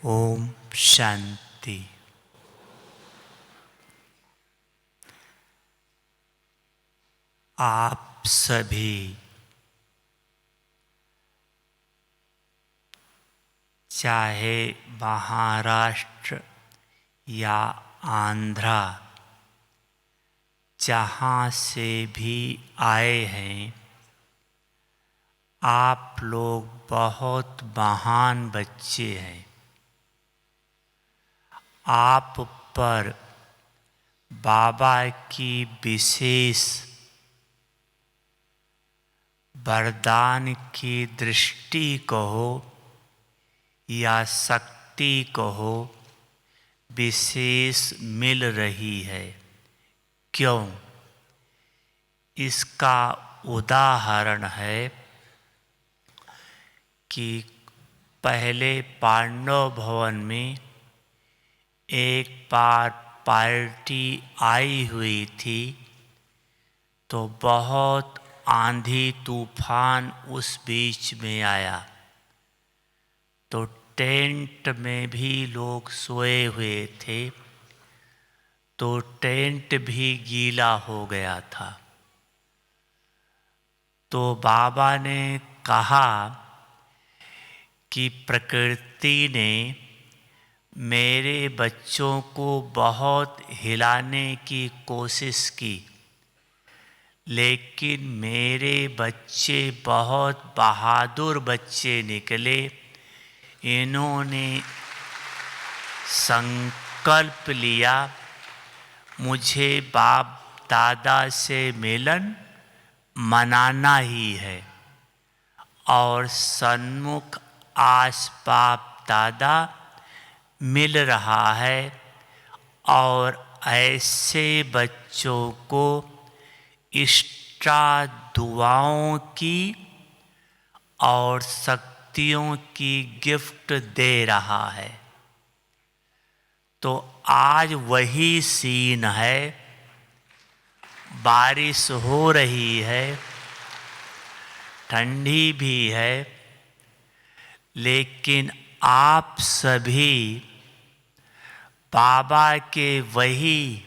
ओम शांति। आप सभी चाहे महाराष्ट्र या आंध्रा जहाँ से भी आए हैं, आप लोग बहुत महान बच्चे हैं। आप पर बाबा की विशेष वरदान की दृष्टि कहो या शक्ति कहो, विशेष मिल रही है। क्यों? इसका उदाहरण है कि पहले पांडव भवन में एक बार पार्टी आई हुई थी, तो बहुत आंधी तूफान उस बीच में आया, तो टेंट में भी लोग सोए हुए थे, तो टेंट भी गीला हो गया था। तो बाबा ने कहा कि प्रकृति ने मेरे बच्चों को बहुत हिलाने की कोशिश की, लेकिन मेरे बच्चे बहुत बहादुर बच्चे निकले। इन्होंने संकल्प लिया, मुझे बाप दादा से मिलन मनाना ही है, और सन्मुख आस बाप दादा मिल रहा है, और ऐसे बच्चों को इष्टा दुआओं की और शक्तियों की गिफ्ट दे रहा है। तो आज वही सीन है। बारिश हो रही है, ठंडी भी है, लेकिन आप सभी बाबा के वही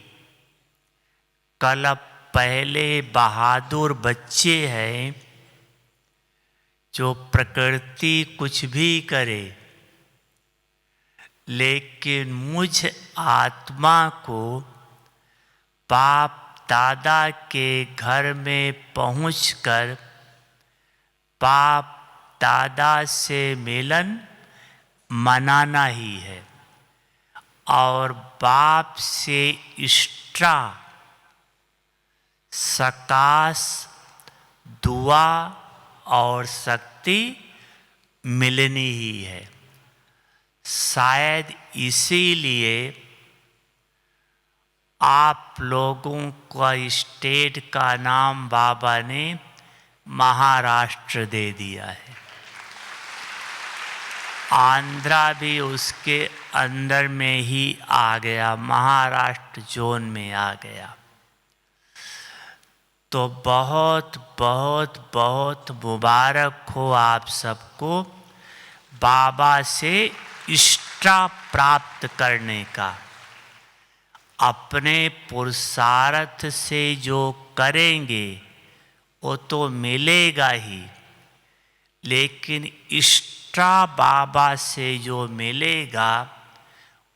कल पहले बहादुर बच्चे हैं, जो प्रकृति कुछ भी करे, लेकिन मुझ आत्मा को बाप दादा के घर में पहुंचकर बाप दादा से मिलन मनाना ही है, और बाप से इष्टा सकाश दुआ और शक्ति मिलनी ही है। शायद इसीलिए आप लोगों का स्टेट का नाम बाबा ने महाराष्ट्र दे दिया है। आंध्रा भी उसके अंदर में ही आ गया, महाराष्ट्र जोन में आ गया। तो बहुत बहुत बहुत मुबारक हो आप सबको बाबा से इष्टा प्राप्त करने का। अपने पुरुषार्थ से जो करेंगे वो तो मिलेगा ही, लेकिन इष्टा बाबा से जो मिलेगा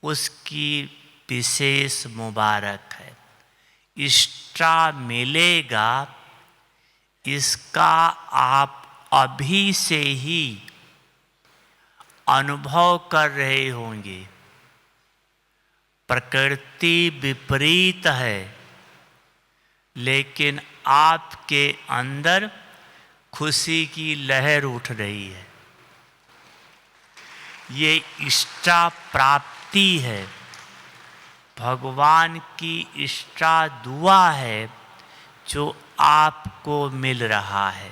उसकी विशेष मुबारक है। इष्टा मिलेगा, इसका आप अभी से ही अनुभव कर रहे होंगे। प्रकृति विपरीत है, लेकिन आपके अंदर खुशी की लहर उठ रही है। ये इष्टा प्राप्ति है, भगवान की इष्टा दुआ है जो आपको मिल रहा है।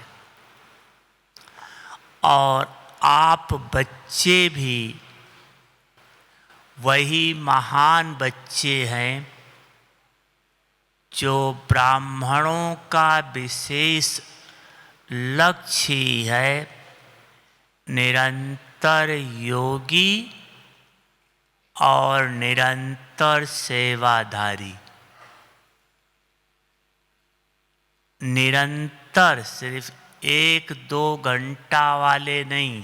और आप बच्चे भी वही महान बच्चे हैं जो ब्राह्मणों का विशेष लक्ष्य है, निरंतर योगी और निरंतर सेवाधारी। निरंतर सिर्फ 1-2 घंटा वाले नहीं,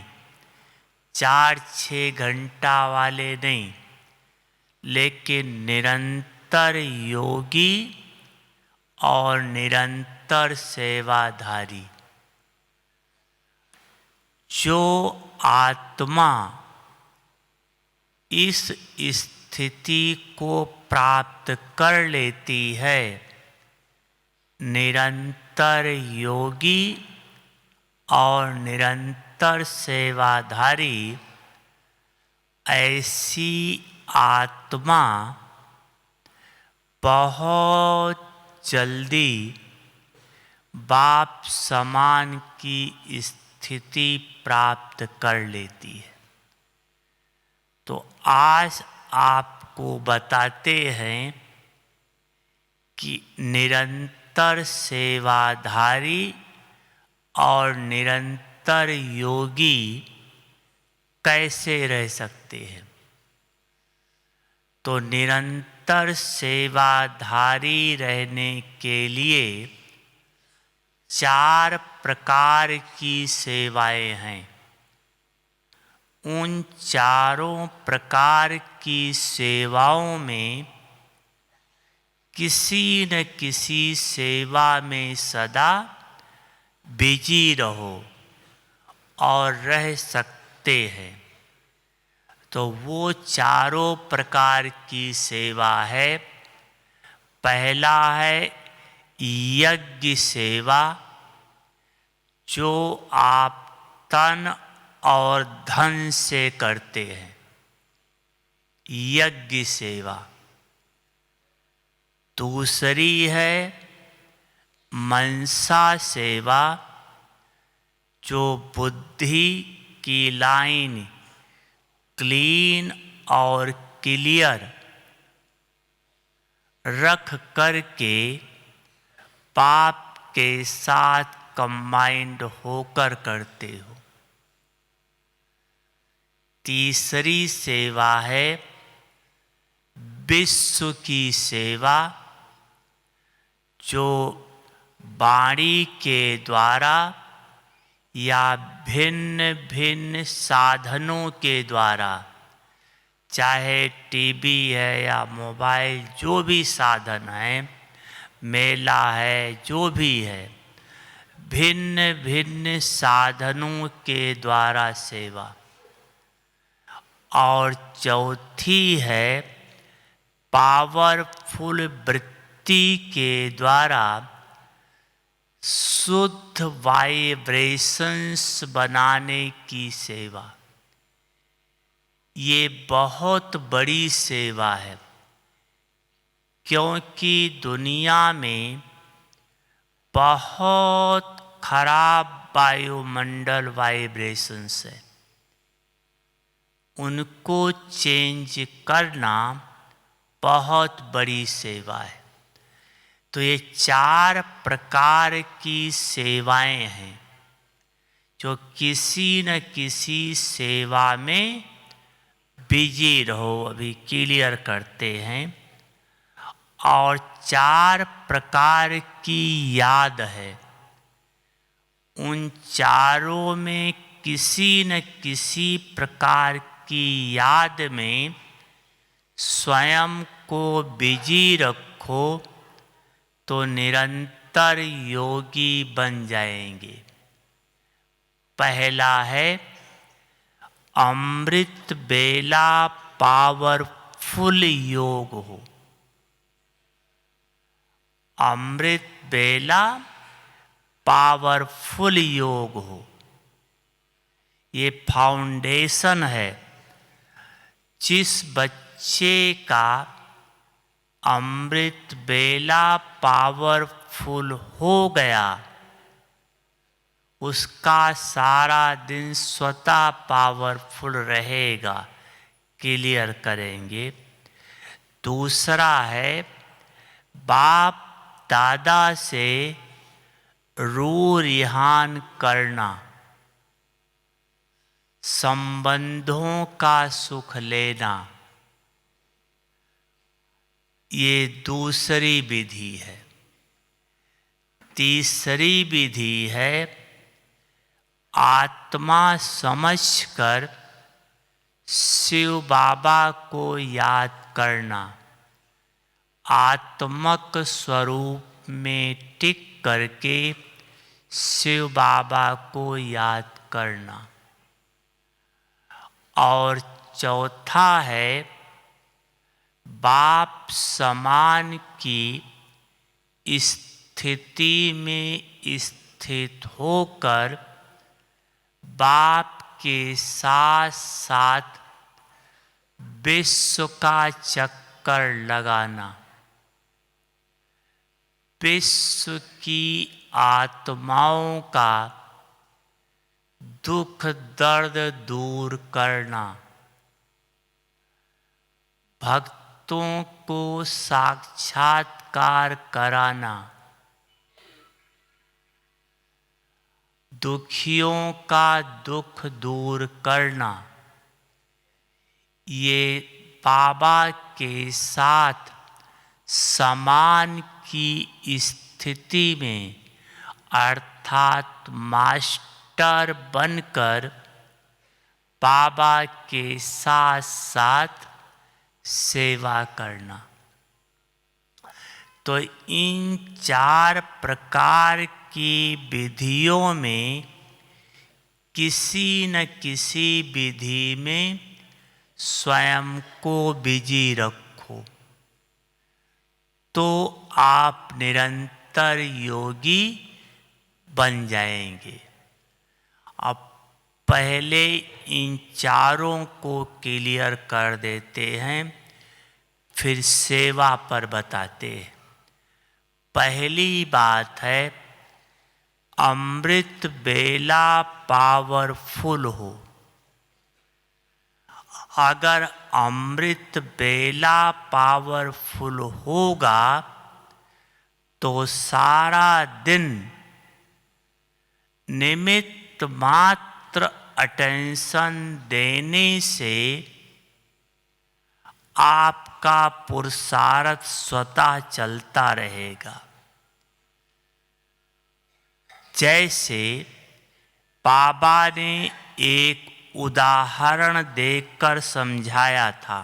4-6 घंटा वाले नहीं, लेकिन निरंतर योगी और निरंतर सेवाधारी। जो आत्मा इस स्थिति को प्राप्त कर लेती है, निरंतर योगी और निरंतर सेवाधारी, ऐसी आत्मा बहुत जल्दी बाप समान की स्थिति प्राप्त कर लेती है। तो आज आपको बताते हैं कि निरंतर सेवाधारी और निरंतर योगी कैसे रह सकते हैं। तो निरंतर सेवाधारी रहने के लिए 4 प्रकार की सेवाएं हैं। उन चारों प्रकार की सेवाओं में किसी न किसी सेवा में सदा बिजी रहो और रह सकते हैं। तो वो चारों प्रकार की सेवा है। पहला है यज्ञ सेवा, जो आप तन और धन से करते हैं, यज्ञ सेवा। दूसरी है मनसा सेवा, जो बुद्धि की लाइन क्लीन और क्लियर रख करके पाप के साथ कंबाइंड होकर करते हो। तीसरी सेवा है विश्व की सेवा, जो वाणी के द्वारा या भिन्न भिन्न साधनों के द्वारा, चाहे टीवी है या मोबाइल, जो भी साधन है, मेला है, जो भी है, भिन्न भिन्न साधनों के द्वारा सेवा। और चौथी है पावरफुल वृत्ति के द्वारा शुद्ध वाइब्रेशंस बनाने की सेवा। ये बहुत बड़ी सेवा है, क्योंकि दुनिया में बहुत खराब वायुमंडल वाइब्रेशंस है। उनको चेंज करना बहुत बड़ी सेवा है। तो ये 4 प्रकार की सेवाएं हैं, जो किसी न किसी सेवा में बिजी रहो, अभी क्लियर करते हैं। और 4 प्रकार की याद है। उन चारों में किसी न किसी प्रकार की याद में स्वयं को बिजी रखो, तो निरंतर योगी बन जाएंगे। पहला है अमृत बेला पावरफुल योग हो। अमृत बेला पावरफुल योग हो, ये फाउंडेशन है। जिस बच्चे का अमृत बेला पावरफुल हो गया, उसका सारा दिन स्वतः पावरफुल रहेगा। क्लियर करेंगे। दूसरा है बाप दादा से रूह रिहान करना, संबंधों का सुख लेना। ये दूसरी विधि है। तीसरी विधि है आत्मा समझकर शिव बाबा को याद करना, आत्मक स्वरूप में टिक करके शिव बाबा को याद करना। और चौथा है बाप समान की स्थिति में स्थित होकर बाप के साथ साथ विश्व का चक्कर लगाना, विश्व की आत्माओं का दुख दर्द दूर करना, भक्तों को साक्षात्कार कराना, दुखियों का दुख दूर करना। ये बाबा के साथ समान की स्थिति में अर्थात मास्टर बनकर बाबा के साथ साथ सेवा करना। तो इन 4 प्रकार की विधियों में किसी न किसी विधि में स्वयं को बिजी रखो तो आप निरंतर योगी बन जाएंगे। अब पहले इन चारों को क्लियर कर देते हैं, फिर सेवा पर बताते हैं। पहली बात है अमृत बेला पावरफुल हो। अगर अमृत बेला पावरफुल होगा तो सारा दिन निमित्त मात्र अटेंशन देने से आपका पुरुषार्थ स्वतः चलता रहेगा। जैसे बाबा ने एक उदाहरण देकर समझाया था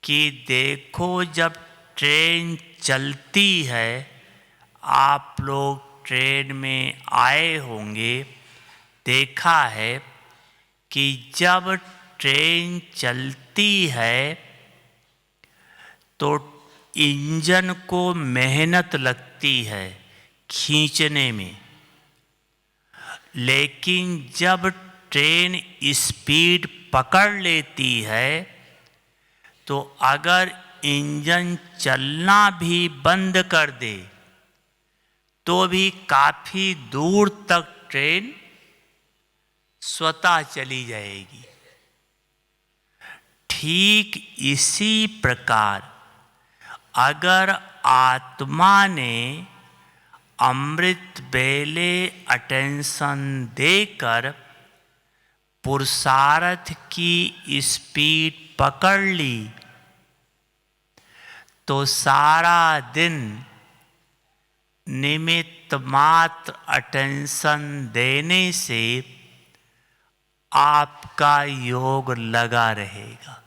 कि देखो जब ट्रेन चलती है, आप लोग ट्रेन में आए होंगे, देखा है कि जब ट्रेन चलती है तो इंजन को मेहनत लगती है खींचने में, लेकिन जब ट्रेन स्पीड पकड़ लेती है तो अगर इंजन चलना भी बंद कर दे तो भी काफी दूर तक ट्रेन स्वतः चली जाएगी। ठीक इसी प्रकार अगर आत्मा ने अमृत बेले अटेंशन देकर पुरुषार्थ की स्पीड पकड़ ली तो सारा दिन निमित्त मात्र अटेंशन देने से आपका योग लगा रहेगा।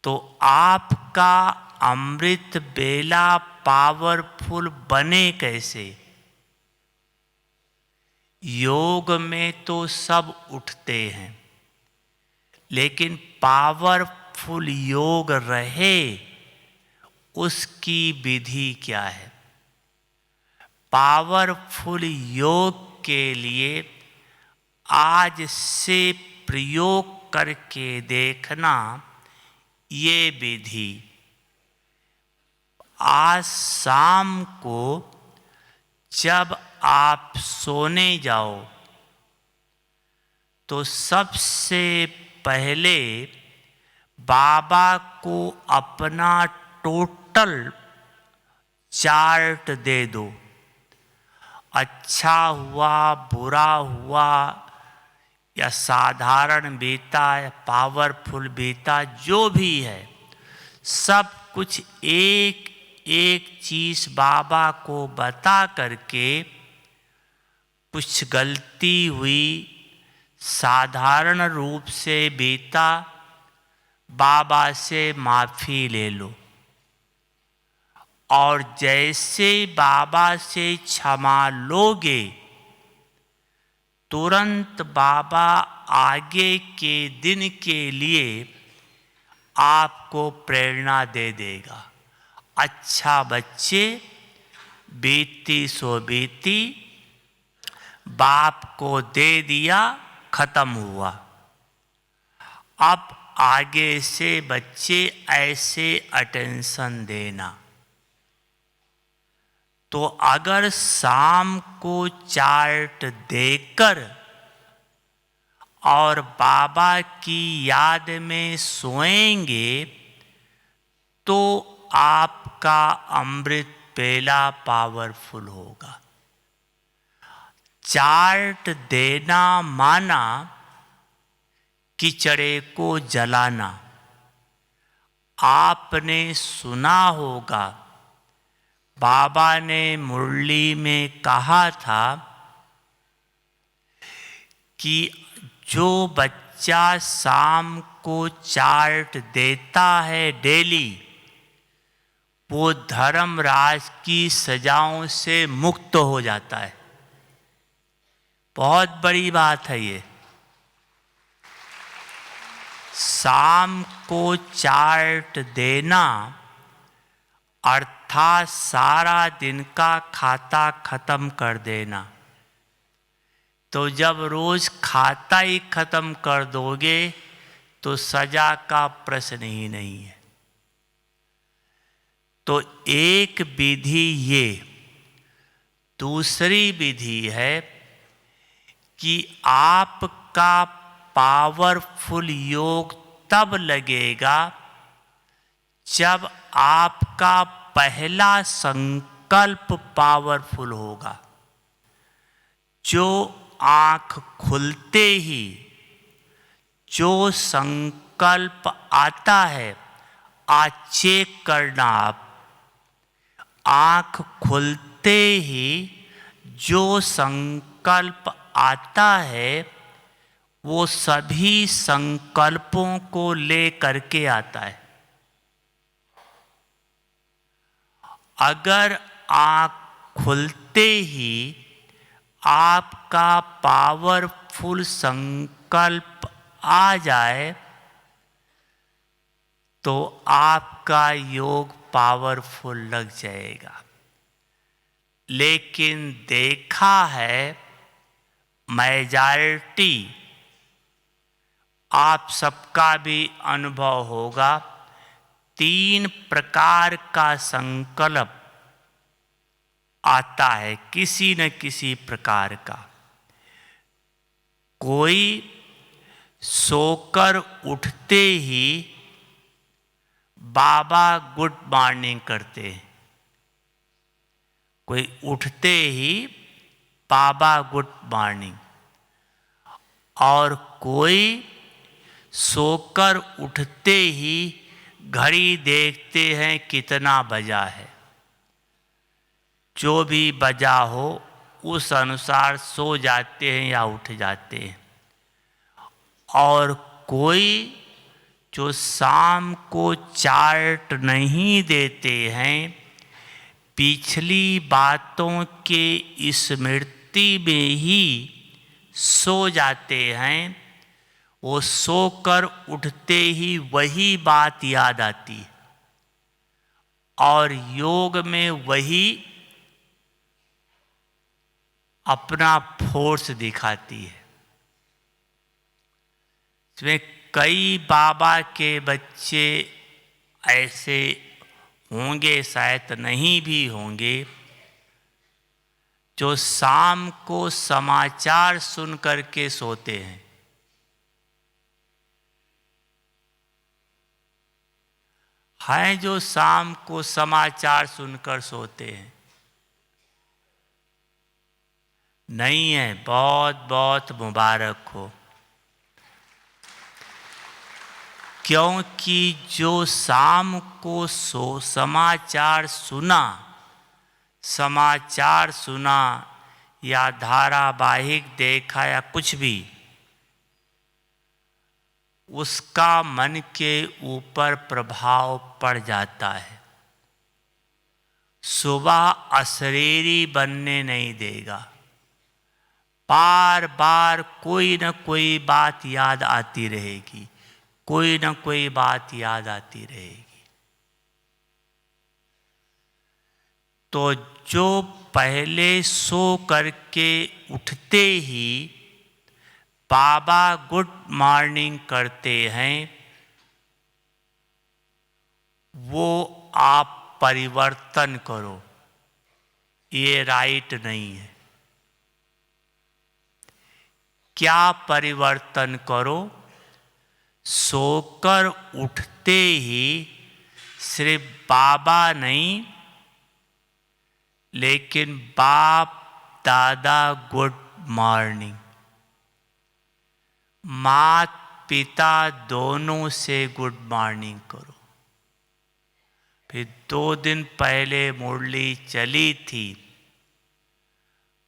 तो आपका अमृत बेला पावरफुल बने कैसे? योग में तो सब उठते हैं, लेकिन पावरफुल योग रहे उसकी विधि क्या है? पावरफुल योग के लिए आज से प्रयोग करके देखना ये विधि। आज शाम को जब आप सोने जाओ तो सबसे पहले बाबा को अपना टोटल चार्ट दे दो। अच्छा हुआ, बुरा हुआ, या साधारण बेटा या पावरफुल बेटा जो भी है, सब कुछ एक एक चीज बाबा को बता करके कुछ गलती हुई साधारण रूप से बेटा बाबा से माफ़ी ले लो, और जैसे बाबा से क्षमा लोगे तुरंत बाबा आगे के दिन के लिए आपको प्रेरणा दे देगा। अच्छा बच्चे, बेटी सो बेटी, बाप को दे दिया, खत्म हुआ। अब आगे से बच्चे ऐसे अटेंशन देना। तो अगर शाम को चार्ट देकर और बाबा की याद में सोएंगे तो आपका अमृत बेला पावरफुल होगा। चार्ट देना माना कीचड़े को जलाना। आपने सुना होगा बाबा ने मुरली में कहा था कि जो बच्चा शाम को चार्ट देता है डेली, वो धर्मराज की सजाओं से मुक्त हो जाता है। बहुत बड़ी बात है ये। शाम को चार्ट देना अर्थात सारा दिन का खाता खत्म कर देना। तो जब रोज खाता ही खत्म कर दोगे तो सजा का प्रश्न ही नहीं है। तो एक विधि ये। दूसरी विधि है कि आपका पावरफुल योग तब लगेगा जब आपका पहला संकल्प पावरफुल होगा। जो आँख खुलते ही जो संकल्प आता है, आज चेक करना आप, आँख खुलते ही जो संकल्प आता है वो सभी संकल्पों को ले करके आता है। अगर आँख खुलते ही आपका पावरफुल संकल्प आ जाए तो आपका योग पावरफुल लग जाएगा। लेकिन देखा है मेजॉरिटी, आप सबका भी अनुभव होगा, 3 प्रकार का संकल्प आता है किसी न किसी प्रकार का। कोई सोकर उठते ही बाबा गुड मॉर्निंग करते हैं। कोई उठते ही बाबा गुड मॉर्निंग, और कोई सोकर उठते ही घड़ी देखते हैं कितना बजा है। जो भी बजा हो उस अनुसार सो जाते हैं या उठ जाते हैं। और कोई जो शाम को चार्ट नहीं देते हैं, पिछली बातों के स्मृति में ही सो जाते हैं, वो सोकर उठते ही वही बात याद आती है और योग में वही अपना फोर्स दिखाती है। इसमें कई बाबा के बच्चे ऐसे होंगे, शायद नहीं भी होंगे, जो शाम को समाचार सुन करके सोते हैं। हैं जो शाम को समाचार सुनकर सोते हैं। नहीं है, बहुत बहुत मुबारक हो। क्योंकि जो शाम को समाचार सुना या धारावाहिक देखा या कुछ भी, उसका मन के ऊपर प्रभाव पड़ जाता है। सुबह अशरीरी बनने नहीं देगा। बार बार कोई न कोई बात याद आती रहेगी, कोई न कोई बात याद आती रहेगी। तो जो पहले सो करके उठते ही बाबा गुड मॉर्निंग करते हैं, वो आप परिवर्तन करो, ये राइट नहीं है। क्या परिवर्तन करो? सोकर उठते ही सिर्फ बाबा नहीं, लेकिन बाप दादा गुड मॉर्निंग, मात पिता दोनों से गुड मॉर्निंग करो। फिर 2 दिन पहले मुरली चली थी,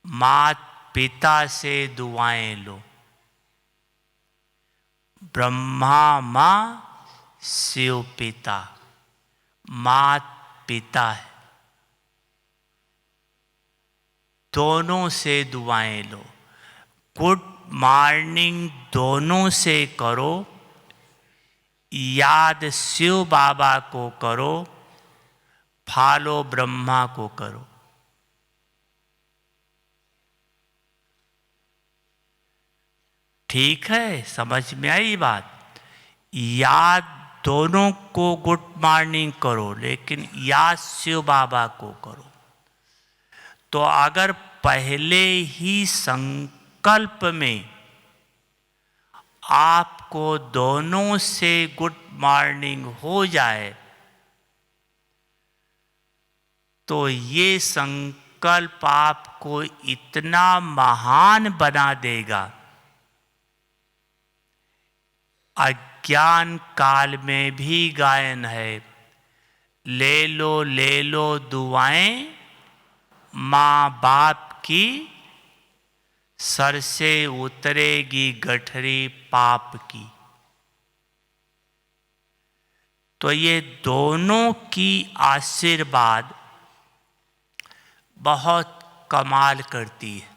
मात पिता से दुआएं लो। ब्रह्मा माँ, शिव पिता, मात पिता है, दोनों से दुआएं लो। गुड मॉर्निंग दोनों से करो, याद शिव बाबा को करो, फॉलो ब्रह्मा को करो। ठीक है, समझ में आई बात? याद दोनों को गुड मॉर्निंग करो, लेकिन याद शिव बाबा को करो। तो अगर पहले ही संकल्प में आपको दोनों से गुड मॉर्निंग हो जाए, तो ये संकल्प आपको इतना महान बना देगा। अज्ञान काल में भी गायन है, ले लो दुआएं माँ बाप की, सर से उतरेगी गठरी पाप की। तो ये दोनों की आशीर्वाद बहुत कमाल करती है।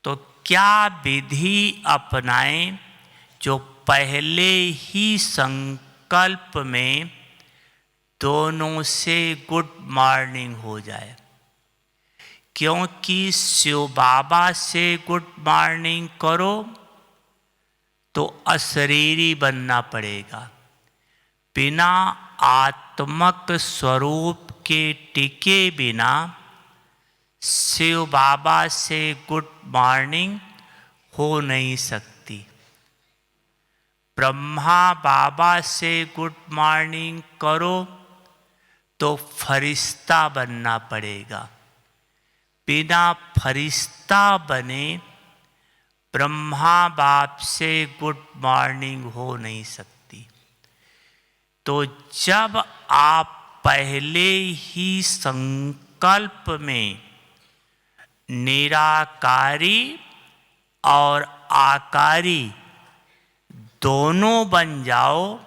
तो क्या विधि अपनाएं जो पहले ही संकल्प में दोनों से गुड मॉर्निंग हो जाए? क्योंकि शिव बाबा से गुड मॉर्निंग करो तो अशरीरी बनना पड़ेगा। बिना आत्मक स्वरूप के टिके बिना शिव बाबा से गुड मॉर्निंग हो नहीं सकती। ब्रह्मा बाबा से गुड मॉर्निंग करो तो फरिश्ता बनना पड़ेगा। बिना फरिश्ता बने ब्रह्मा बाप से गुड मॉर्निंग हो नहीं सकती। तो जब आप पहले ही संकल्प में निराकारी और आकारी दोनों बन जाओ,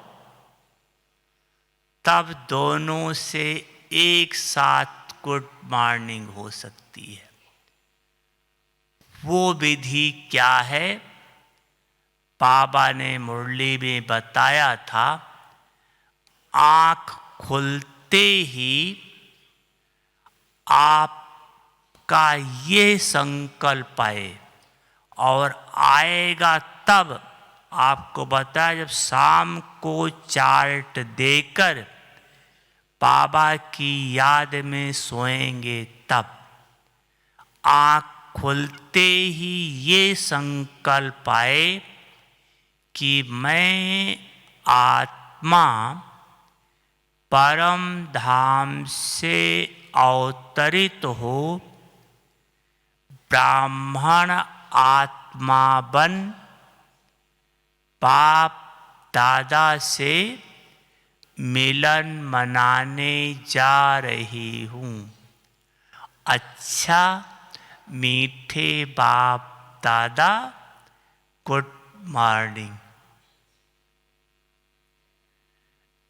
तब दोनों से एक साथ गुड मॉर्निंग हो सकती है। वो विधि क्या है? बाबा ने मुरली में बताया था। आँख खुलते ही आपका ये संकल्प आए, और आएगा तब आपको बताया जब शाम को चार्ट देकर बाबा की याद में सोएंगे, तब आँख खुलते ही ये संकल्प आए कि मैं आत्मा परम धाम से अवतरित हो ब्राह्मण आत्मा बन बाप दादा से मिलन मनाने जा रही हूँ। अच्छा मीठे बाप दादा, गुड मॉर्निंग।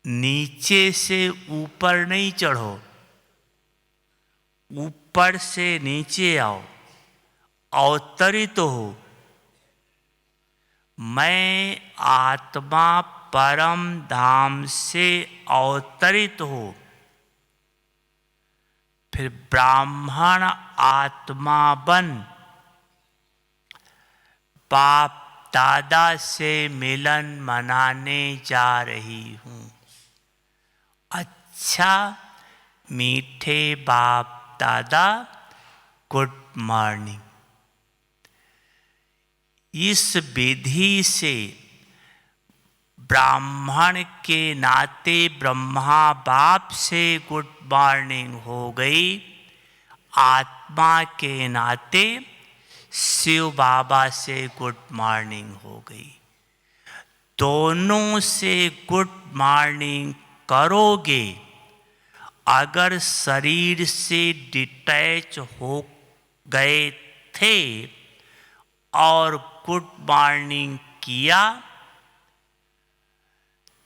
नीचे से ऊपर नहीं चढ़ो, ऊपर से नीचे आओ, अवतरित हो। मैं आत्मा परम धाम से अवतरित हो। फिर ब्राह्मण आत्मा बन बाप दादा से मिलन मनाने जा रही हूँ। अच्छा मीठे बाप दादा, गुड मॉर्निंग। इस विधि से ब्राह्मण के नाते ब्रह्मा बाप से गुड मॉर्निंग हो गई, आत्मा के नाते शिव बाबा से गुड मॉर्निंग हो गई। दोनों से गुड मॉर्निंग करोगे। अगर शरीर से डिटैच हो गए थे और गुड मॉर्निंग किया,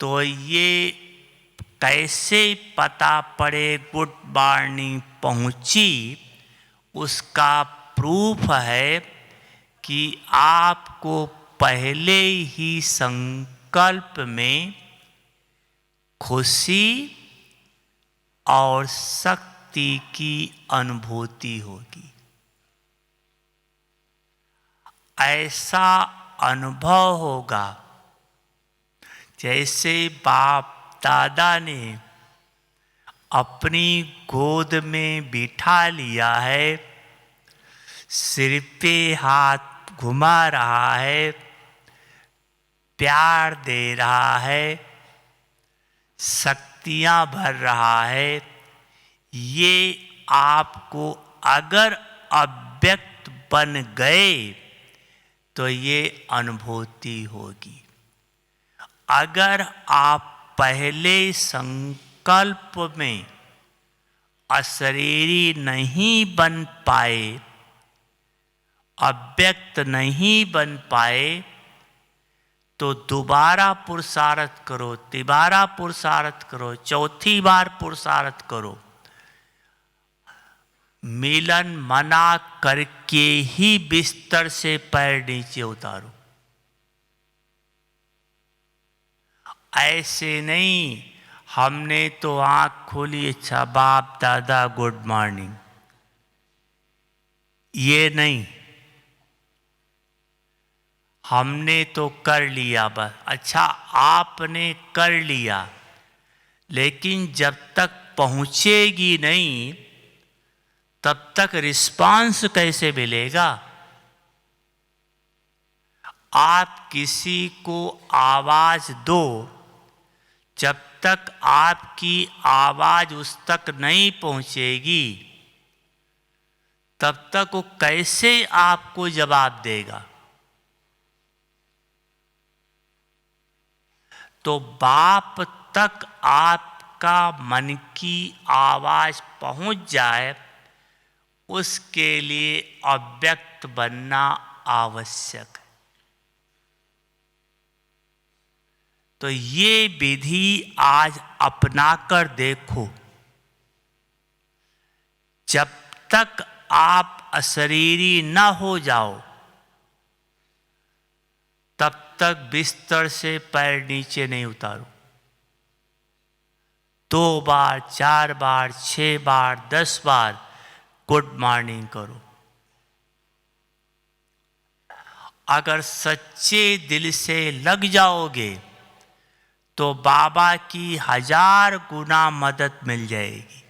तो ये कैसे पता पड़े गुड मॉर्निंग पहुंची? उसका प्रूफ है कि आपको पहले ही संकल्प में खुशी और शक्ति की अनुभूति होगी। ऐसा अनुभव होगा जैसे बाप दादा ने अपनी गोद में बिठा लिया है, सिर पे हाथ घुमा रहा है, प्यार दे रहा है, शक्तियाँ भर रहा है। ये आपको अगर अव्यक्त बन गए तो ये अनुभूति होगी। अगर आप पहले संकल्प में अशरीरी नहीं बन पाए, अव्यक्त नहीं बन पाए, तो दोबारा पुरुषार्थ करो, तिबारा पुरुषार्थ करो, चौथी बार पुरुषार्थ करो। मिलन मना करके ही बिस्तर से पैर नीचे उतारो। ऐसे नहीं हमने तो आँख खोली, अच्छा बाप दादा गुड मॉर्निंग, ये नहीं। हमने तो कर लिया बस। अच्छा आपने कर लिया, लेकिन जब तक पहुँचेगी नहीं तब तक रिस्पांस कैसे मिलेगा? आप किसी को आवाज दो, जब तक आपकी आवाज उस तक नहीं पहुंचेगी तब तक वो कैसे आपको जवाब देगा? तो बाप तक आपका मन की आवाज पहुंच जाए, उसके लिए अव्यक्त बनना आवश्यक है। तो ये विधि आज अपनाकर देखो। जब तक आप अशरीरी न हो जाओ तब तक बिस्तर से पैर नीचे नहीं उतारो। 2 बार, 4 बार, 6 बार, 10 बार गुड मॉर्निंग करो। अगर सच्चे दिल से लग जाओगे तो बाबा की 1000 गुना मदद मिल जाएगी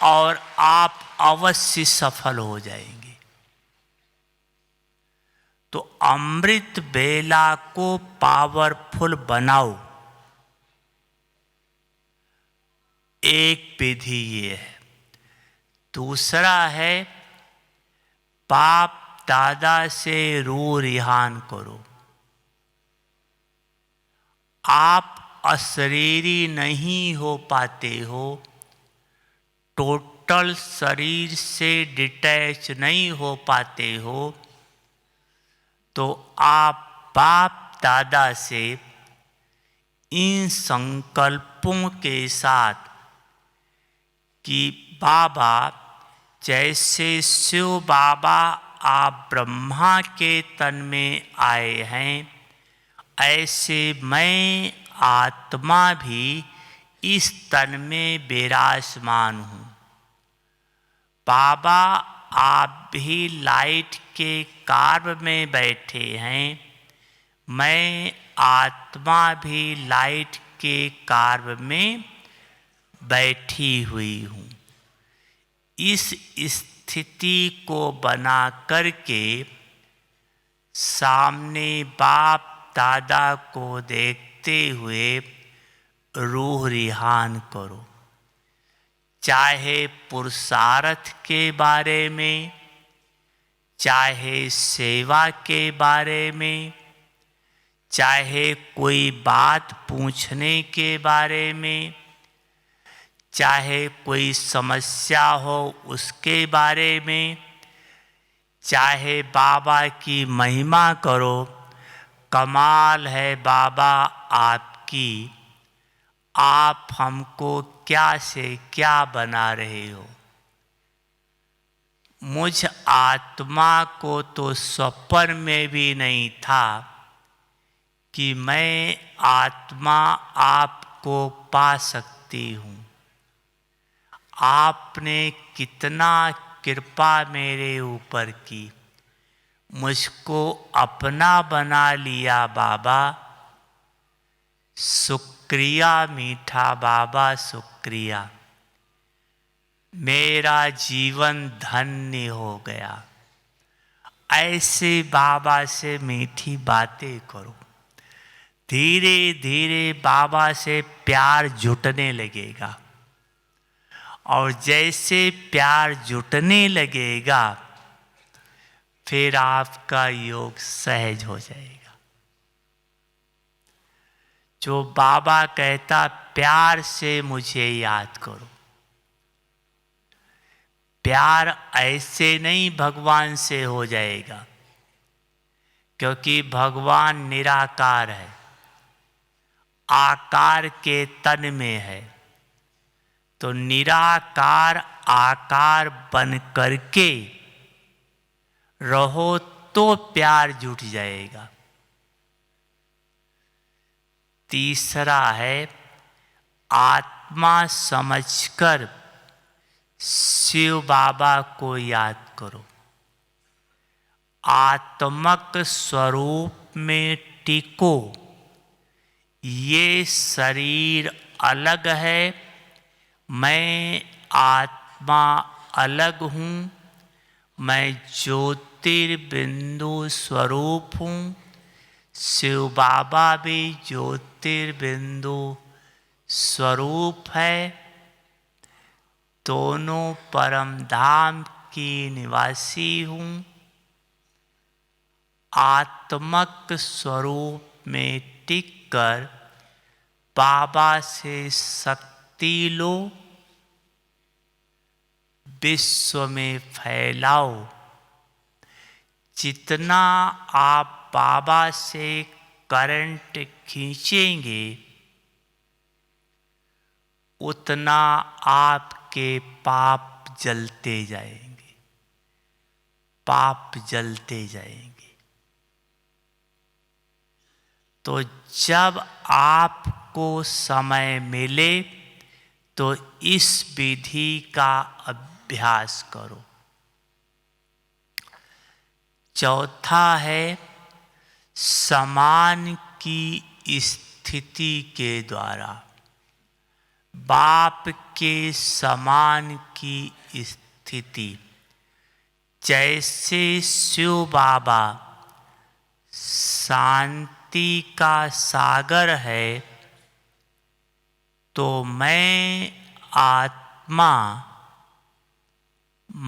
और आप अवश्य सफल हो जाएंगे। तो अमृत बेला को पावरफुल बनाओ। एक विधि ये है। दूसरा है बाप दादा से रूह रिहान करो। आप अशरीरी नहीं हो पाते हो, टोटल शरीर से डिटैच नहीं हो पाते हो, तो आप बाप दादा से इन संकल्पों के साथ कि बाबा, जैसे शिव बाबा आप ब्रह्मा के तन में आए हैं, ऐसे मैं आत्मा भी इस तन में विराजमान हूँ। बाबा, आप भी लाइट के कार्य में बैठे हैं, मैं आत्मा भी लाइट के कार्य में बैठी हुई हूँ। इस स्थिति को बना करके सामने बाप दादा को देखते हुए रूह रिहान करो। चाहे पुरुषार्थ के बारे में, चाहे सेवा के बारे में, चाहे कोई बात पूछने के बारे में, चाहे कोई समस्या हो उसके बारे में, चाहे बाबा की महिमा करो, कमाल है बाबा आपकी, आप हमको क्या से क्या बना रहे हो। मुझ आत्मा को तो स्वप्न में भी नहीं था कि मैं आत्मा आपको पा सकती हूँ। आपने कितना कृपा मेरे ऊपर की, मुझको अपना बना लिया बाबा। शुक्रिया मीठा बाबा, शुक्रिया। मेरा जीवन धन्य हो गया। ऐसे बाबा से मीठी बातें करो, धीरे धीरे बाबा से प्यार जुटने लगेगा। और जैसे प्यार जुटने लगेगा, फिर आपका योग सहज हो जाएगा। जो बाबा कहता प्यार से मुझे याद करो, प्यार ऐसे नहीं भगवान से हो जाएगा, क्योंकि भगवान निराकार है, आकार के तन में है। तो निराकार आकार बन करके रहो तो प्यार जुट जाएगा। तीसरा है, आत्मा समझकर शिव बाबा को याद करो। आत्मक स्वरूप में टिको। ये शरीर अलग है, मैं आत्मा अलग हूँ। मैं ज्योतिर्बिंदु स्वरूप हूँ। शिव बाबा भी ज्योतिर्बिंदु स्वरूप है। दोनों परम धाम की निवासी हूँ। आत्मक स्वरूप में टिककर बाबा से शक्ति लो, विश्व में फैलाओ। जितना आप बाबा से करंट खींचेंगे, उतना आपके पाप जलते जाएंगे, पाप जलते जाएंगे। तो जब आपको समय मिले तो इस विधि का अभ्यास करो। चौथा है, समान की स्थिति के द्वारा, बाप के समान की स्थिति। जैसे शिव बाबा शांति का सागर है, तो मैं आत्मा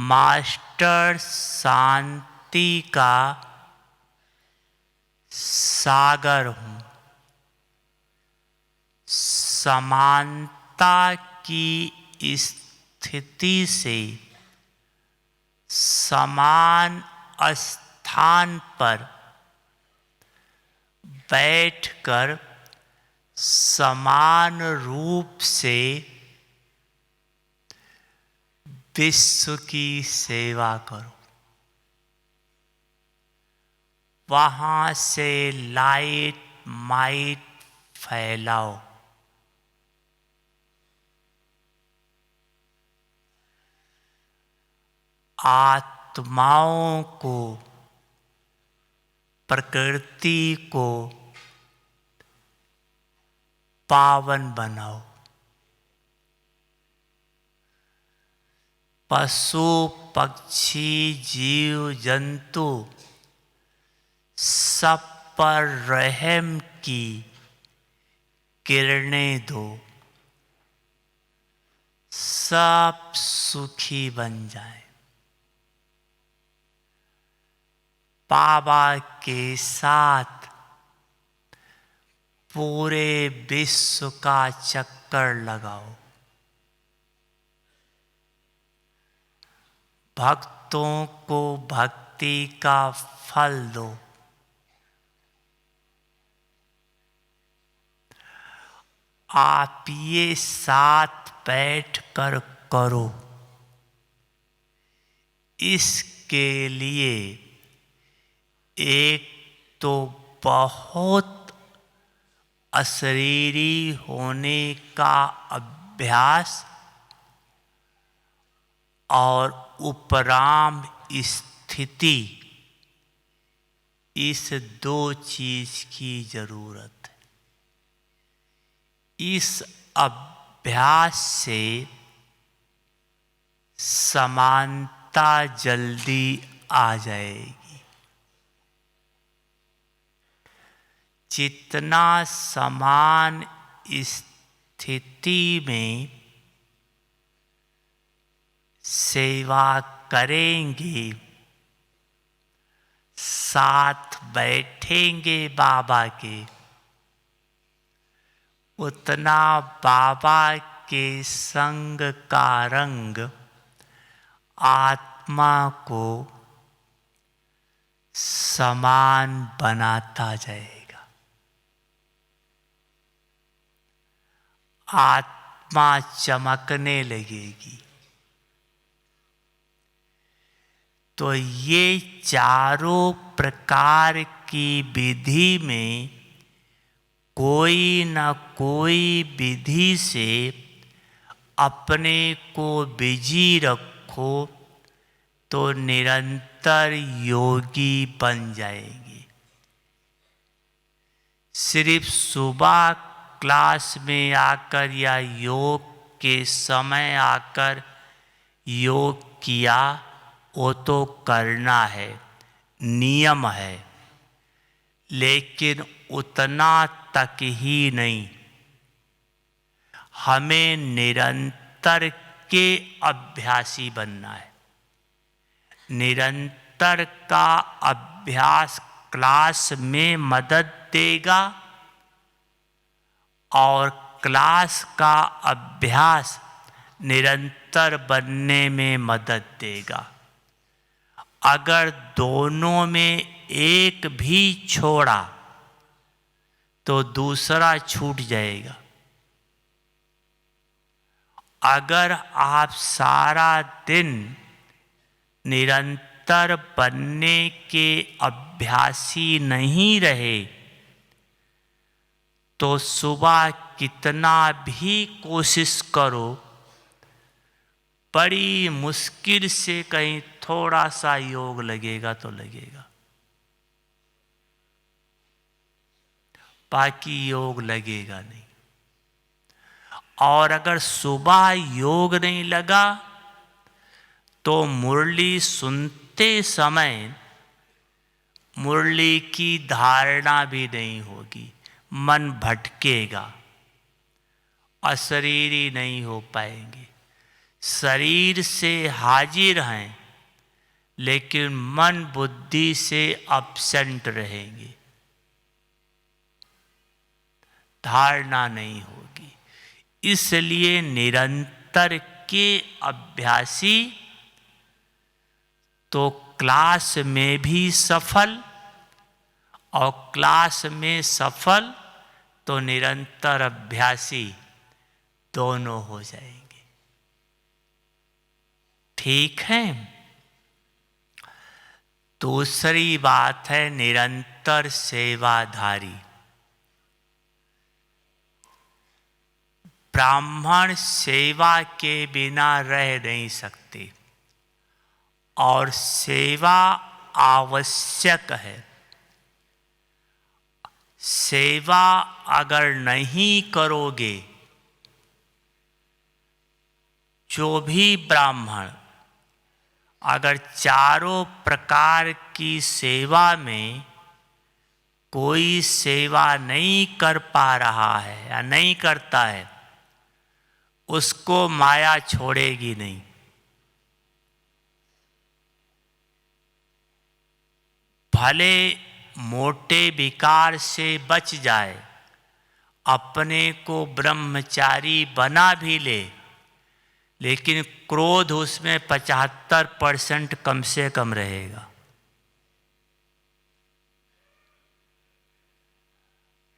मास्टर शांति भक्ति का सागर हूँ। समानता की स्थिति से समान स्थान पर बैठकर समान रूप से विश्व की सेवा करो। वहाँ से लाइट माइट फैलाओ। आत्माओं को, प्रकृति को पावन बनाओ। पशु पक्षी जीव जंतु सब पर रहम की किरणें दो। सब सुखी बन जाएं। बाबा के साथ पूरे विश्व का चक्कर लगाओ। भक्तों को भक्ति का फल दो। आप ये साथ बैठकर करो। इसके लिए एक तो बहुत अशरीरी होने का अभ्यास और उपराम स्थिति, इस दो चीज की जरूरत है। इस अभ्यास से समानता जल्दी आ जाएगी। जितना समान स्थिति में सेवा करेंगे, साथ बैठेंगे बाबा के, उतना बाबा के संग का रंग आत्मा को समान बनाता जाएगा। आत्मा चमकने लगेगी। तो ये चारों प्रकार की विधि में कोई न कोई विधि से अपने को बिजी रखो तो निरंतर योगी बन जाएंगे। सिर्फ सुबह क्लास में आकर या योग के समय आकर योग किया, वो तो करना है, नियम है, लेकिन उतना तक ही नहीं। हमें निरंतर के अभ्यासी बनना है। निरंतर का अभ्यास क्लास में मदद देगा और क्लास का अभ्यास निरंतर बनने में मदद देगा। अगर दोनों में एक भी छोड़ा तो दूसरा छूट जाएगा। अगर आप सारा दिन निरंतर बनने के अभ्यासी नहीं रहे तो सुबह कितना भी कोशिश करो, बड़ी मुश्किल से कहीं थोड़ा सा योग लगेगा तो लगेगा, बाकी योग लगेगा नहीं। और अगर सुबह योग नहीं लगा तो मुरली सुनते समय मुरली की धारणा भी नहीं होगी, मन भटकेगा, अशरीरी नहीं हो पाएंगे। शरीर से हाजिर हैं, लेकिन मन बुद्धि से अपसेंट रहेंगे, धारणा नहीं होगी। इसलिए निरंतर के अभ्यासी तो क्लास में भी सफल, और क्लास में सफल तो निरंतर अभ्यासी दोनों हो जाएंगे। ठीक है। दूसरी बात है निरंतर सेवाधारी। ब्राह्मण सेवा के बिना रह नहीं सकते, और सेवा आवश्यक है। सेवा अगर नहीं करोगे, जो भी ब्राह्मण अगर चारों प्रकार की सेवा में कोई सेवा नहीं कर पा रहा है या नहीं करता है, उसको माया छोड़ेगी नहीं। भले मोटे विकार से बच जाए, अपने को ब्रह्मचारी बना भी ले, लेकिन क्रोध उसमें 75% कम से कम रहेगा।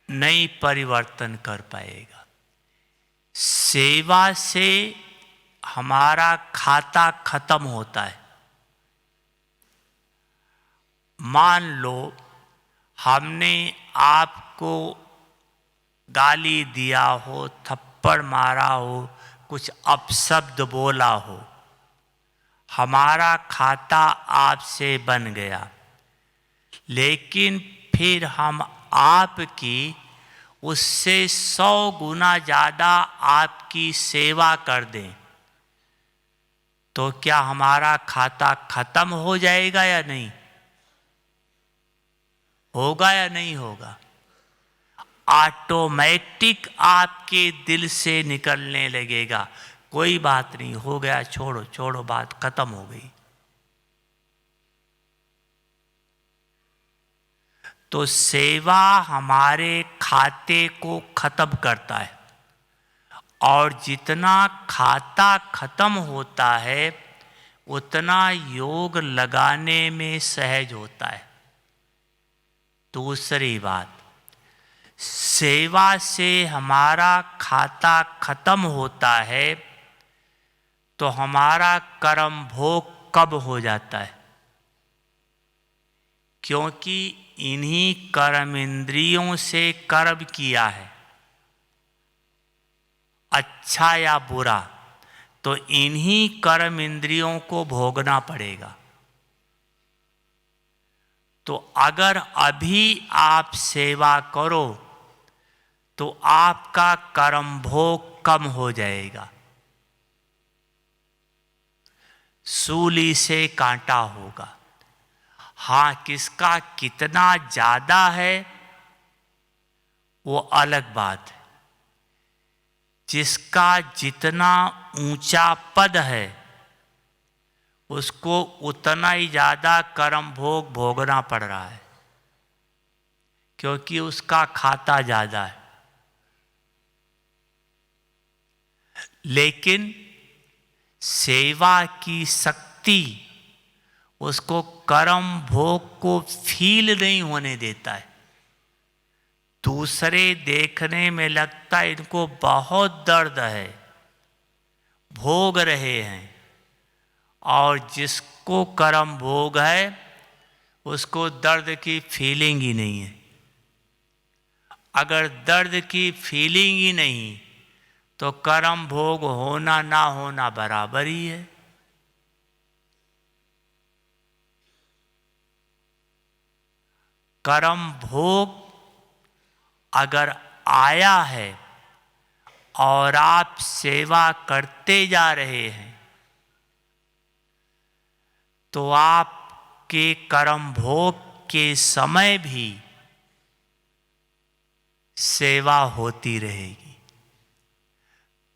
नहीं परिवर्तन कर पाएगा। सेवा से हमारा खाता खत्म होता है। मान लो हमने आपको गाली दिया हो, थप्पड़ मारा हो, कुछ अपशब्द बोला हो, हमारा खाता आपसे बन गया, लेकिन फिर हम आपकी उससे 100 गुना ज़्यादा आपकी सेवा कर दें, तो क्या हमारा खाता खत्म हो जाएगा या नहीं? होगा या नहीं होगा? ऑटोमेटिक आपके दिल से निकलने लगेगा, कोई बात नहीं, हो गया, छोड़ो छोड़ो, बात खत्म हो गई। तो सेवा हमारे खाते को खत्म करता है, और जितना खाता खत्म होता है उतना योग लगाने में सहज होता है। दूसरी बात, सेवा से हमारा खाता खत्म होता है तो हमारा कर्म भोग कब हो जाता है? क्योंकि इन्हीं कर्म इंद्रियों से कर्म किया है, अच्छा या बुरा, तो इन्हीं कर्म इंद्रियों को भोगना पड़ेगा। तो अगर अभी आप सेवा करो तो आपका कर्म भोग कम हो जाएगा। सूली से कांटा होगा। हाँ, किसका कितना ज्यादा है वो अलग बात है। जिसका जितना ऊंचा पद है उसको उतना ही ज्यादा कर्म भोग भोगना पड़ रहा है, क्योंकि उसका खाता ज्यादा है। लेकिन सेवा की शक्ति उसको कर्म भोग को फील नहीं होने देता है। दूसरे देखने में लगता है इनको बहुत दर्द है, भोग रहे हैं, और जिसको कर्म भोग है उसको दर्द की फीलिंग ही नहीं है। अगर दर्द की फीलिंग ही नहीं तो कर्म भोग होना ना होना बराबर ही है। कर्म भोग अगर आया है और आप सेवा करते जा रहे हैं तो आपके कर्म भोग के समय भी सेवा होती रहेगी।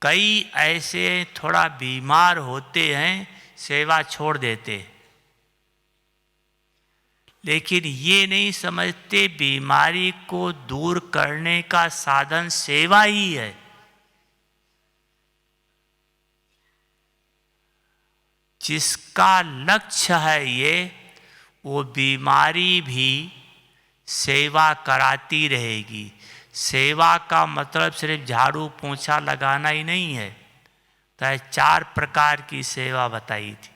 कई ऐसे थोड़ा बीमार होते हैं, सेवा छोड़ देते हैं, लेकिन ये नहीं समझते बीमारी को दूर करने का साधन सेवा ही है। जिसका लक्ष्य है ये, वो बीमारी भी सेवा कराती रहेगी। सेवा का मतलब सिर्फ झाड़ू पोंछा लगाना ही नहीं है। तो 4 प्रकार की सेवा बताई थी।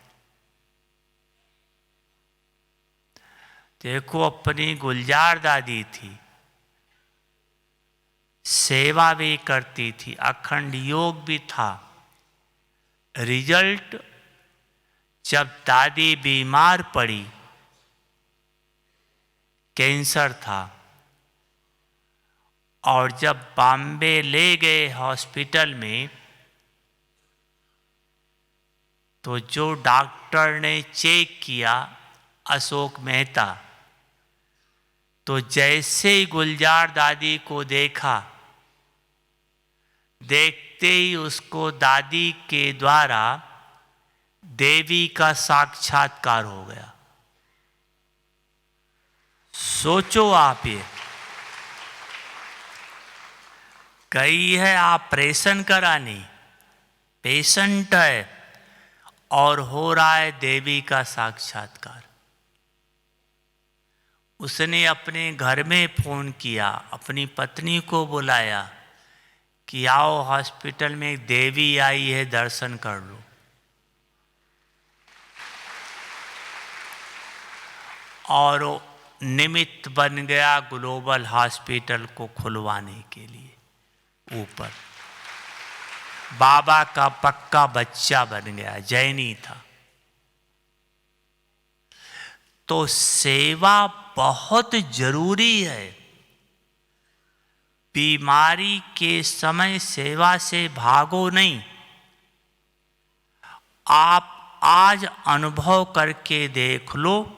देखो, अपनी गुलजार दादी थी, सेवा भी करती थी, अखंड योग भी था। रिजल्ट, जब दादी बीमार पड़ी, कैंसर था, और जब बॉम्बे ले गए हॉस्पिटल में, तो जो डॉक्टर ने चेक किया, अशोक मेहता, तो जैसे ही गुलजार दादी को देखा, देखते ही उसको दादी के द्वारा देवी का साक्षात्कार हो गया। सोचो आप, ये गई है ऑपरेशन कराने, पेशेंट है, और हो रहा है देवी का साक्षात्कार। उसने अपने घर में फोन किया, अपनी पत्नी को बुलाया कि आओ, हॉस्पिटल में देवी आई है, दर्शन कर लो। और निमित्त बन गया ग्लोबल हॉस्पिटल को खुलवाने के लिए। ऊपर बाबा का पक्का बच्चा बन गया, जैनी था। तो सेवा बहुत जरूरी है। बीमारी के समय सेवा से भागो नहीं। आप आज अनुभव करके देख लो,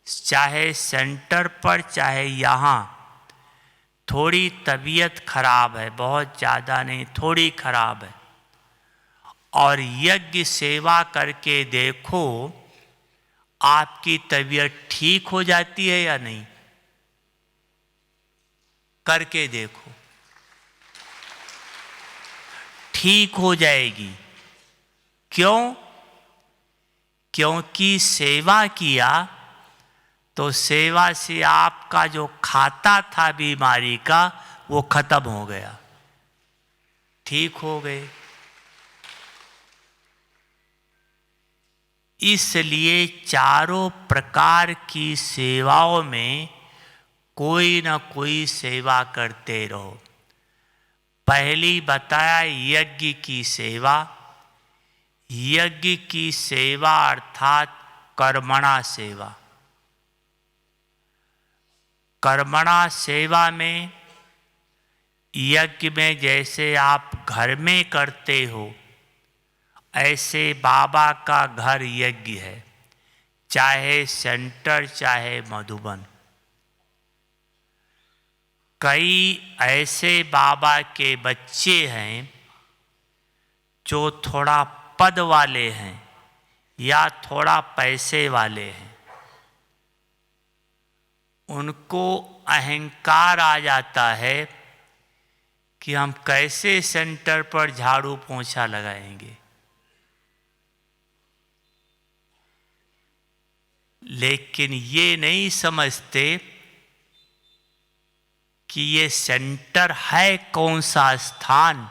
चाहे सेंटर पर चाहे यहाँ, थोड़ी तबीयत खराब है, बहुत ज़्यादा नहीं, थोड़ी खराब है, और यज्ञ सेवा करके देखो, आपकी तबीयत ठीक हो जाती है या नहीं? करके देखो, ठीक हो जाएगी। क्यों? क्योंकि सेवा किया, तो सेवा से आपका जो खाता था बीमारी का, वो खत्म हो गया, ठीक हो गए। इसलिए चारों प्रकार की सेवाओं में कोई न कोई सेवा करते रहो। पहली बताया यज्ञ की सेवा। यज्ञ की सेवा अर्थात कर्मणा सेवा। कर्मणा सेवा में, यज्ञ में जैसे आप घर में करते हो, ऐसे बाबा का घर यज्ञ है, चाहे सेंटर चाहे मधुबन। कई ऐसे बाबा के बच्चे हैं जो थोड़ा पद वाले हैं या थोड़ा पैसे वाले हैं। उनको अहंकार आ जाता है कि हम कैसे सेंटर पर झाड़ू पोंछा लगाएंगे। लेकिन ये नहीं समझते कि ये सेंटर है कौन सा स्थान।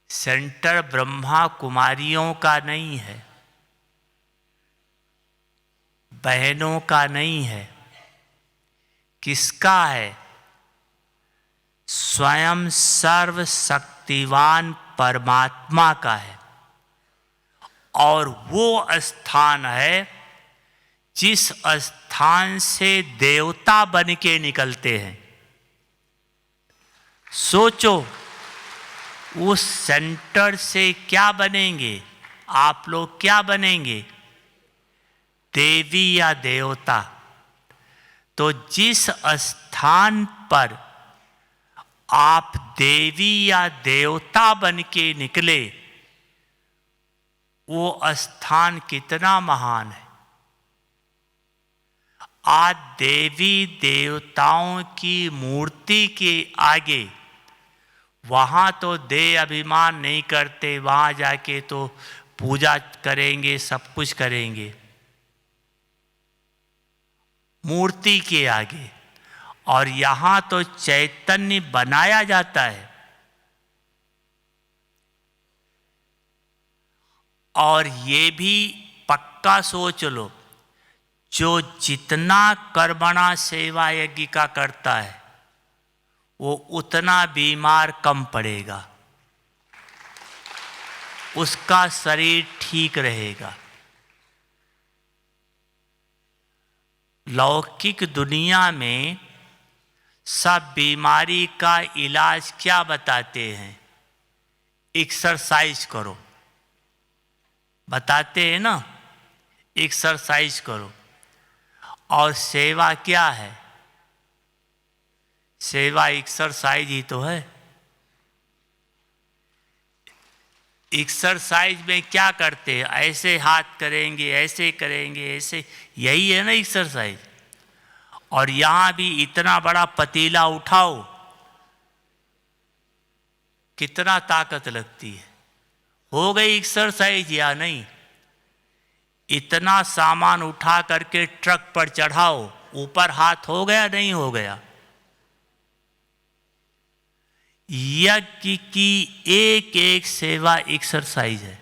सेंटर ब्रह्मा कुमारियों का नहीं है, बहनों का नहीं है। किसका है? स्वयं सर्वशक्तिवान परमात्मा का है। और वो स्थान है जिस स्थान से देवता बन के निकलते हैं। सोचो, उस सेंटर से क्या बनेंगे आप लोग? क्या बनेंगे? देवी या देवता। तो जिस स्थान पर आप देवी या देवता बन के निकले, वो स्थान कितना महान है। आज देवी देवताओं की मूर्ति के आगे वहाँ तो देह अभिमान नहीं करते, वहाँ जाके तो पूजा करेंगे, सब कुछ करेंगे मूर्ति के आगे। और यहाँ तो चैतन्य बनाया जाता है। और ये भी पक्का सोच लो, जो जितना कर्मणा सेवा यज्ञ का करता है वो उतना बीमार कम पड़ेगा, उसका शरीर ठीक रहेगा। लौकिक दुनिया में सब बीमारी का इलाज क्या बताते हैं? एक्सरसाइज करो, बताते हैं ना, एक्सरसाइज करो। और सेवा क्या है? सेवा एक्सरसाइज ही तो है। एक्सरसाइज में क्या करते हैं? ऐसे हाथ करेंगे, ऐसे करेंगे, ऐसे, यही है ना एक्सरसाइज। और यहां भी इतना बड़ा पतीला उठाओ, कितना ताकत लगती है। हो गई एक्सरसाइज या नहीं? इतना सामान उठा करके ट्रक पर चढ़ाओ, ऊपर हाथ हो गया नहीं हो गया? यज्ञ की एक एक सेवा एक्सरसाइज है।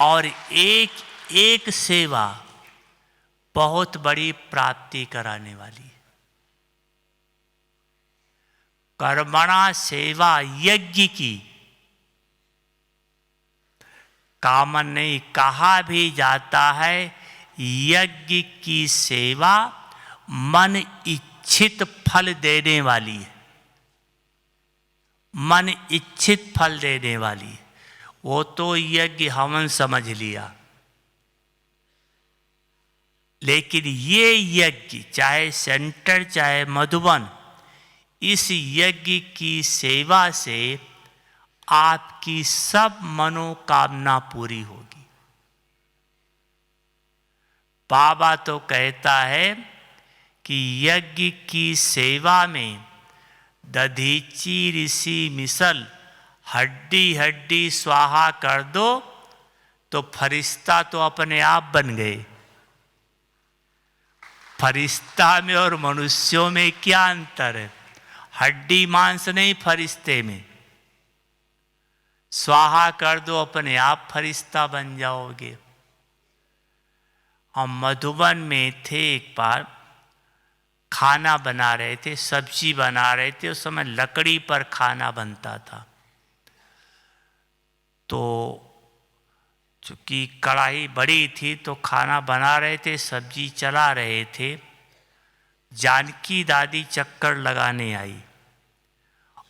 और एक एक सेवा बहुत बड़ी प्राप्ति कराने वाली है। कर्मणा सेवा यज्ञ की कामन नहीं कहा भी जाता है। यज्ञ की सेवा मन इच्छित फल देने वाली है, मन इच्छित फल देने वाली है। वो तो यज्ञ हवन समझ लिया, लेकिन ये यज्ञ चाहे सेंटर चाहे मधुबन, इस यज्ञ की सेवा से आपकी सब मनोकामना पूरी होगी। बाबा तो कहता है कि यज्ञ की सेवा में दधीची ऋषि मिसल हड्डी हड्डी स्वाहा कर दो तो फरिश्ता तो अपने आप बन गए। फरिश्ता में और मनुष्यों में क्या अंतर है? हड्डी मांस नहीं, फरिश्ते में। स्वाहा कर दो, अपने आप फरिश्ता बन जाओगे। हम मधुबन में थे, एक बार खाना बना रहे थे, सब्जी बना रहे थे। उस समय लकड़ी पर खाना बनता था। तो चूंकि कढ़ाई बड़ी थी तो खाना बना रहे थे, सब्जी चला रहे थे। जानकी दादी चक्कर लगाने आई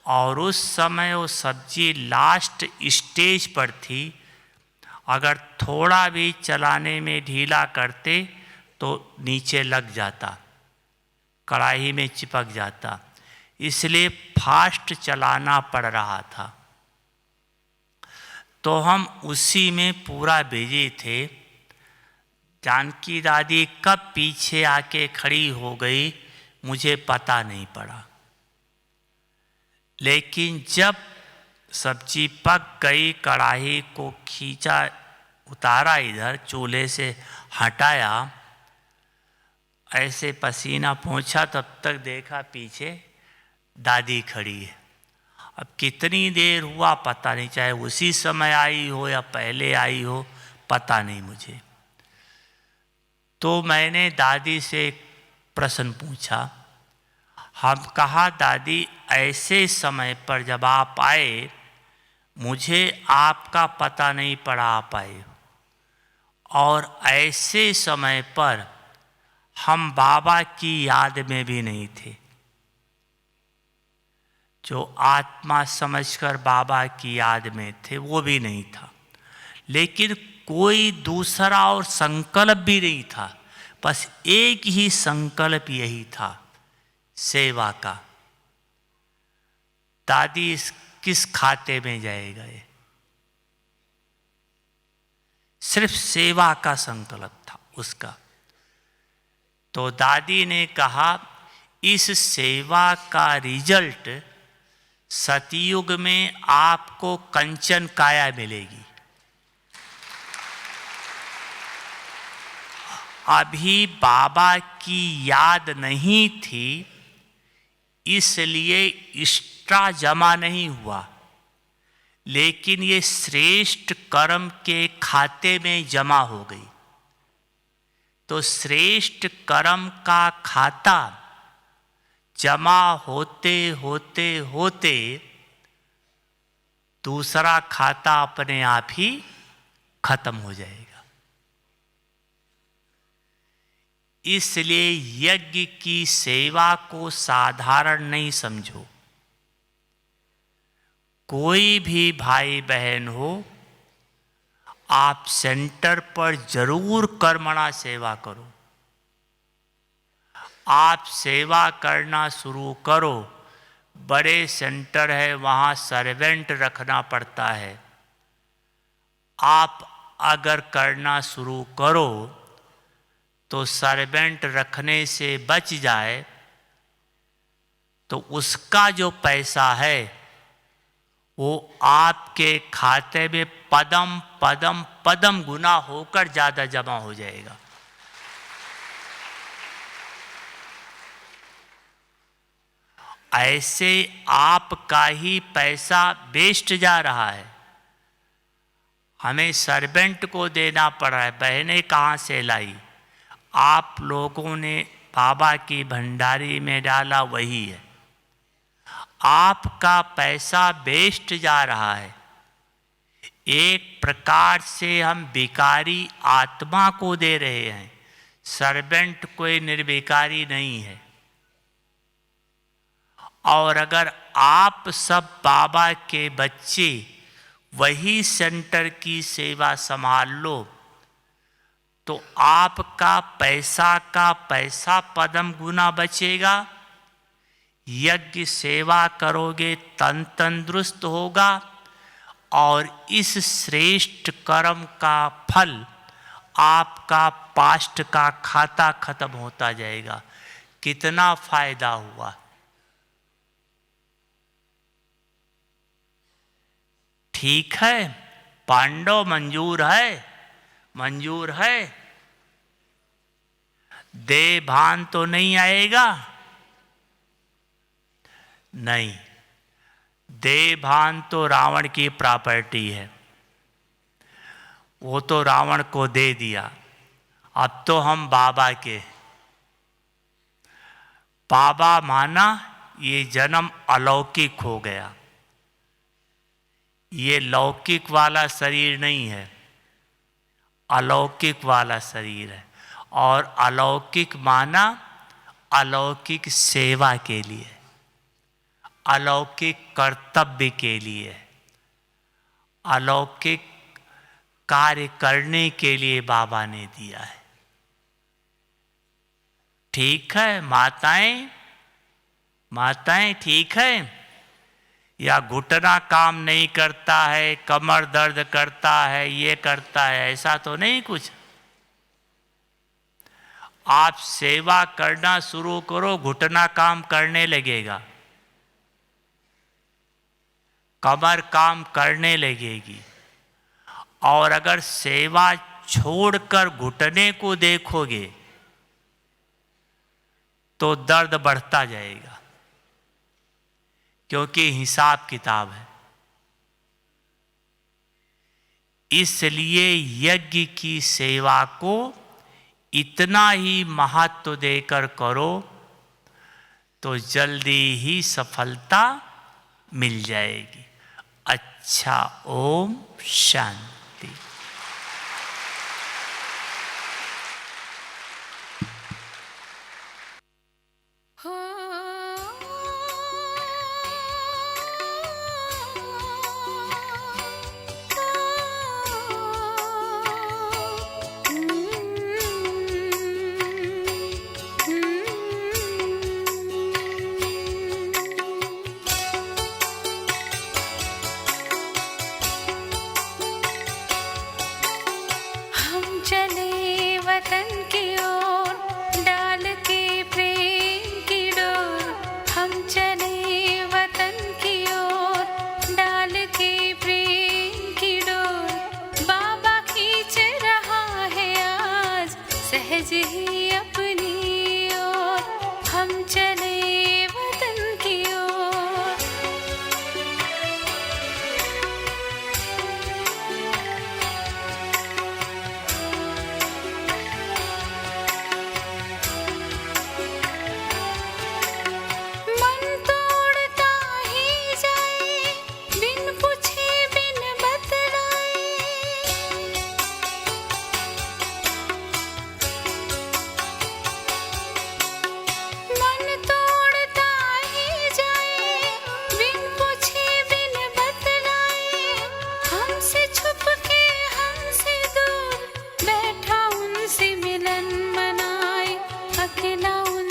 और उस समय वो सब्जी लास्ट स्टेज पर थी। अगर थोड़ा भी चलाने में ढीला करते तो नीचे लग जाता, कढ़ाई में चिपक जाता। इसलिए फास्ट चलाना पड़ रहा था। तो हम उसी में पूरा बिजी थे। जानकी दादी कब पीछे आके खड़ी हो गई मुझे पता नहीं पड़ा। लेकिन जब सब्जी पक गई, कढ़ाई को खींचा, उतारा, इधर चूल्हे से हटाया, ऐसे पसीना पहुंचा, तब तक देखा पीछे दादी खड़ी है। अब कितनी देर हुआ पता नहीं, चाहे उसी समय आई हो या पहले आई हो, पता नहीं मुझे। तो मैंने दादी से एक प्रश्न पूछा। हम कहा, दादी ऐसे समय पर जब आप आए मुझे आपका पता नहीं पड़ा आप आए, और ऐसे समय पर हम बाबा की याद में भी नहीं थे। जो आत्मा समझकर बाबा की याद में थे वो भी नहीं था। लेकिन कोई दूसरा और संकल्प भी नहीं था, बस एक ही संकल्प यही था, सेवा का। दादी किस खाते में जाएगा ये। सिर्फ सेवा का संकल्प था उसका। तो दादी ने कहा इस सेवा का रिजल्ट सतयुग में आपको कंचन काया मिलेगी। अभी बाबा की याद नहीं थी, इसलिए एक्स्ट्रा जमा नहीं हुआ, लेकिन ये श्रेष्ठ कर्म के खाते में जमा हो गई। तो श्रेष्ठ कर्म का खाता जमा होते होते होते दूसरा खाता अपने आप ही खत्म हो जाएगा। इसलिए यज्ञ की सेवा को साधारण नहीं समझो। कोई भी भाई बहन हो, आप सेंटर पर जरूर कर्मणा सेवा करो। आप सेवा करना शुरू करो। बड़े सेंटर है, वहाँ सर्वेंट रखना पड़ता है। आप अगर करना शुरू करो तो सर्वेंट रखने से बच जाए तो उसका जो पैसा है वो आपके खाते में पदम पदम पदम गुना होकर ज्यादा जमा हो जाएगा। ऐसे आपका ही पैसा वेस्ट जा रहा है, हमें सर्वेंट को देना पड़ रहा है। बहनें कहाँ से लाई? आप लोगों ने बाबा की भंडारी में डाला, वही है। आपका पैसा वेस्ट जा रहा है। एक प्रकार से हम भिखारी आत्मा को दे रहे हैं। सर्वेंट कोई निर्विकारी नहीं है। और अगर आप सब बाबा के बच्चे वही सेंटर की सेवा संभाल लो तो आपका पैसा का पैसा पदम गुना बचेगा। यज्ञ सेवा करोगे, तन तंदुरुस्त होगा और इस श्रेष्ठ कर्म का फल आपका पास्ट का खाता खत्म होता जाएगा। कितना फायदा हुआ। ठीक है, पांडव मंजूर है, मंजूर है। देह भान तो नहीं आएगा? नहीं, देह भान तो रावण की प्रॉपर्टी है, वो तो रावण को दे दिया। अब तो हम बाबा के। बाबा माना ये जन्म अलौकिक हो गया। ये लौकिक वाला शरीर नहीं है, अलौकिक वाला शरीर है। और अलौकिक माना अलौकिक सेवा के लिए, अलौकिक कर्तव्य के लिए, अलौकिक कार्य करने के लिए बाबा ने दिया है। ठीक है माताएं, माताएं ठीक है? या घुटना काम नहीं करता है, कमर दर्द करता है, ये करता है, ऐसा तो नहीं कुछ। आप सेवा करना शुरू करो, घुटना काम करने लगेगा, कमर काम करने लगेगी। और अगर सेवा छोड़कर घुटने को देखोगे तो दर्द बढ़ता जाएगा, क्योंकि हिसाब किताब है। इसलिए यज्ञ की सेवा को इतना ही महत्व देकर करो तो जल्दी ही सफलता मिल जाएगी। अच्छा, ओम शांति।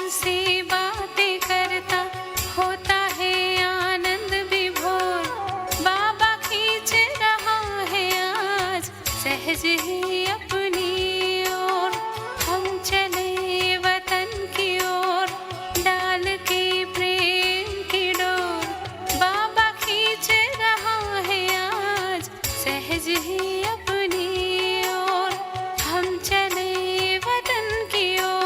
उनसे बातें करता, होता है आनंद विभोर। बाबा खींच रहा है आज सहज ही अपनी ओर। हम चले वतन की ओर, डाल के प्रेम की डोर। बाबा खींच रहा है आज सहज ही अपनी ओर। हम चले वतन की ओर।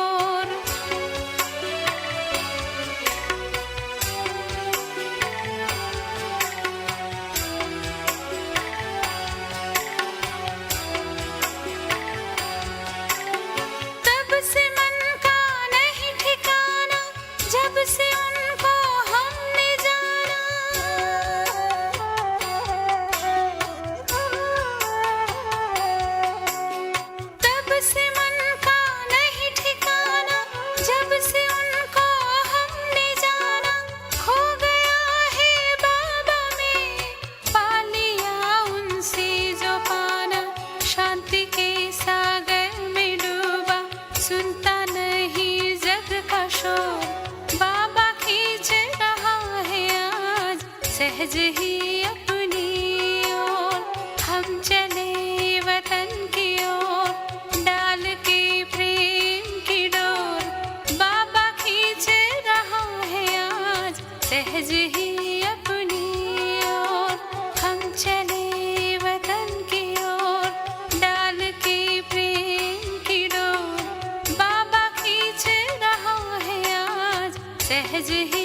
तब से मन का नहीं ठिकाना, जब से उनको हमने जाना। तब से मन का नहीं ठिकाना, जब से उनको हमने जाना। खो गया है बाबा में, पा लिया उनसे जो पाना। शांति के सागर में डूबा, सुनता नहीं जग का शोर। बाबा खींच रहा है आज सहज ही अपनी ओर। हम चले वतन की ओर, डाल के प्रेम की डोर। बाबा खींच रहा है आज सहज ही अपनी ओर। हम चले वतन की ओर, डाल के प्रेम की डोर। बाबा खींच रहा है आज सहज ही